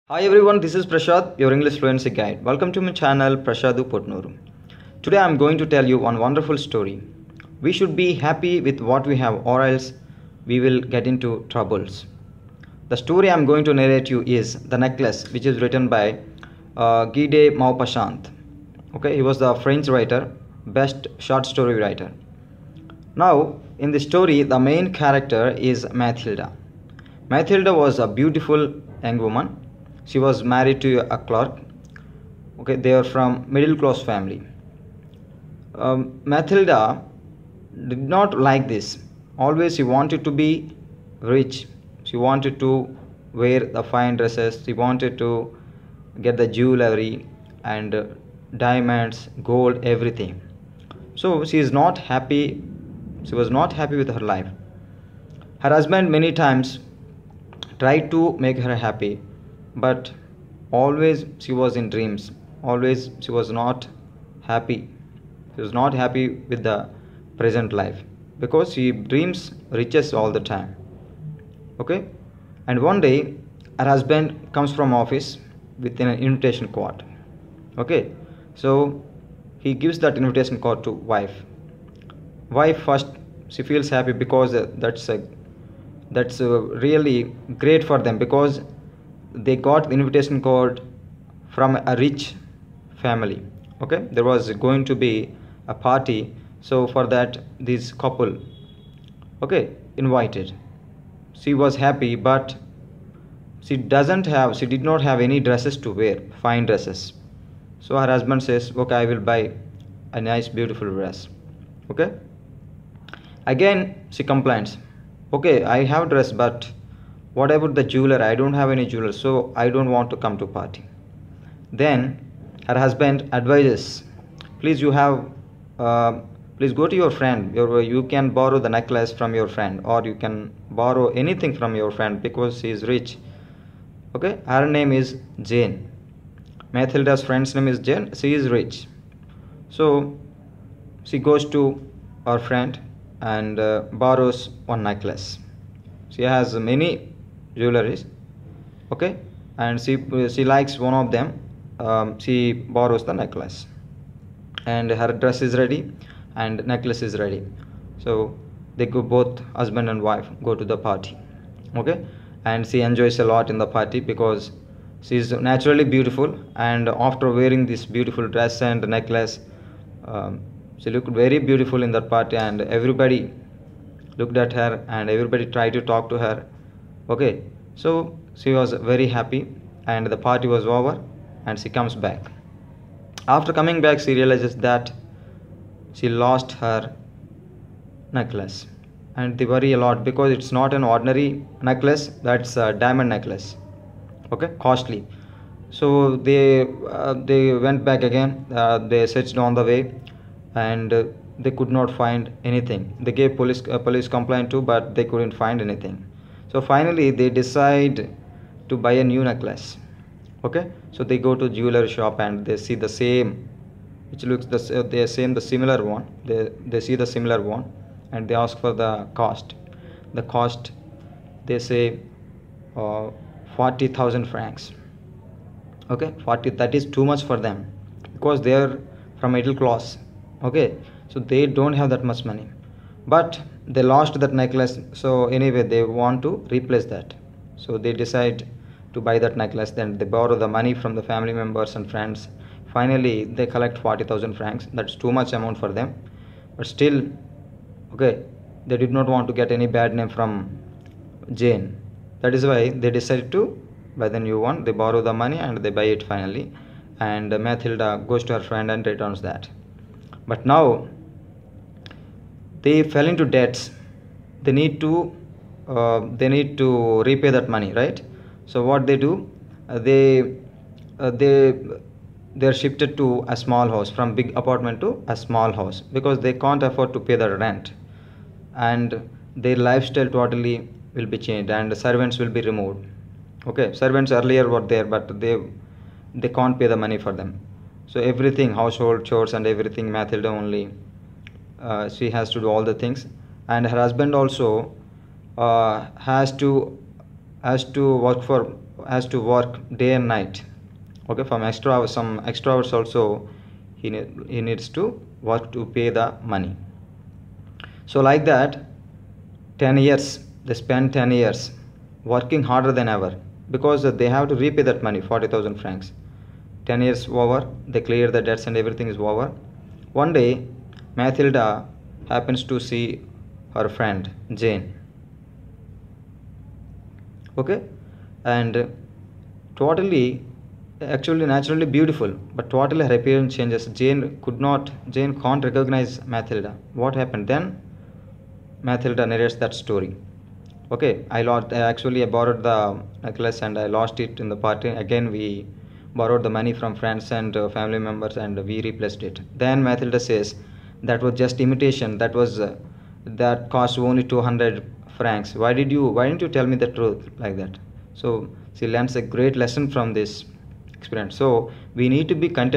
Hi everyone, this is Prashad, your English fluency guide. Welcome to my channel Prashadu Potnuru. Today I am going to tell you one wonderful story. We should be happy with what we have or else we will get into troubles. The story I am going to narrate you is The Necklace, which is written by Guy de Maupassant. Okay, he was the French writer, best short story writer. Now, in the story, the main character is Mathilda. Mathilda was a beautiful young woman. She was married to a clerk. Okay, they are from middle class family. Mathilda did not like this. Always she wanted to be rich. She wanted to wear the fine dresses. She wanted to get the jewelry and diamonds, gold, everything. So she is not happy. She was not happy with her life. Her husband many times tried to make her happy, but always she was in dreams. Always she was not happy. She was not happy with the present life because she dreams riches all the time. Okay, and one day her husband comes from office with an invitation card. Okay, so he gives that invitation card to wife. First she feels happy because that's really great for them, because they got the invitation card from a rich family. Okay, there was going to be a party, so for that this couple, okay, invited. She was happy, but she did not have any dresses to wear, fine dresses. So her husband says, okay, I will buy a nice beautiful dress. Okay, again she complains, okay, I have dress, but what about the jeweler? I don't have any jeweler, so I don't want to come to party. Then her husband advises, please you have please go to your friend. You can borrow the necklace from your friend, or you can borrow anything from your friend because she is rich. Okay, her name is Jane. Mathilda's friend's name is Jane. She is rich. So she goes to her friend and borrows one necklace. She has many jewelries. Okay, and she likes one of them. She borrows the necklace, and her dress is ready and necklace is ready. So they go, both husband and wife go to the party. Okay, and she enjoys a lot in the party because she is naturally beautiful, and after wearing this beautiful dress and necklace, she looked very beautiful in that party, and everybody looked at her and everybody tried to talk to her. Okay, so she was very happy, and the party was over, and she comes back. After coming back, she realizes that she lost her necklace, and they worry a lot because it's not an ordinary necklace, that's a diamond necklace. Okay, costly. So they went back again. They searched on the way, and they could not find anything. They gave police complaint too, but they couldn't find anything. So finally they decide to buy a new necklace. Okay, so they go to jeweler shop and they see the same, which looks the similar one. They see the similar one, and they ask for the cost. The cost, they say, 40,000 francs. Okay, 40, that is too much for them because they are from middle class. Okay, so they don't have that much money, but they lost that necklace, so anyway they want to replace that. So they decide to buy that necklace. Then they borrow the money from the family members and friends. Finally they collect 40,000 francs. That's too much amount for them, but still, okay, they did not want to get any bad name from Jane. That is why they decided to buy the new one. They borrow the money and they buy it finally, and Mathilda goes to her friend and returns that. But now they fell into debts. They need to repay that money, right? So what they do, they're shifted to a small house, from big apartment to a small house, because they can't afford to pay the rent, and their lifestyle totally will be changed, and the servants will be removed. Okay, servants earlier were there, but they can't pay the money for them. So everything, household chores and everything, Mathilda only, she has to do all the things, and her husband also has to work for has to work day and night. Okay, from extra hours, some extra hours also he needs to work to pay the money. So like that, 10 years, they spend 10 years working harder than ever, because they have to repay that money, 40,000 francs. 10 years over, they clear the debts and everything is over. One day, Mathilda happens to see her friend Jane. Okay, and totally, actually naturally beautiful, but totally her appearance changes. Jane can't recognize Mathilda. What happened then? Mathilda narrates that story. Okay, I borrowed the necklace and I lost it in the party. Again, we borrowed the money from friends and family members and we replaced it. Then Mathilda says, that was just imitation. That cost only 200 francs. Why didn't you tell me the truth like that? So she learns a great lesson from this experience. So we need to be content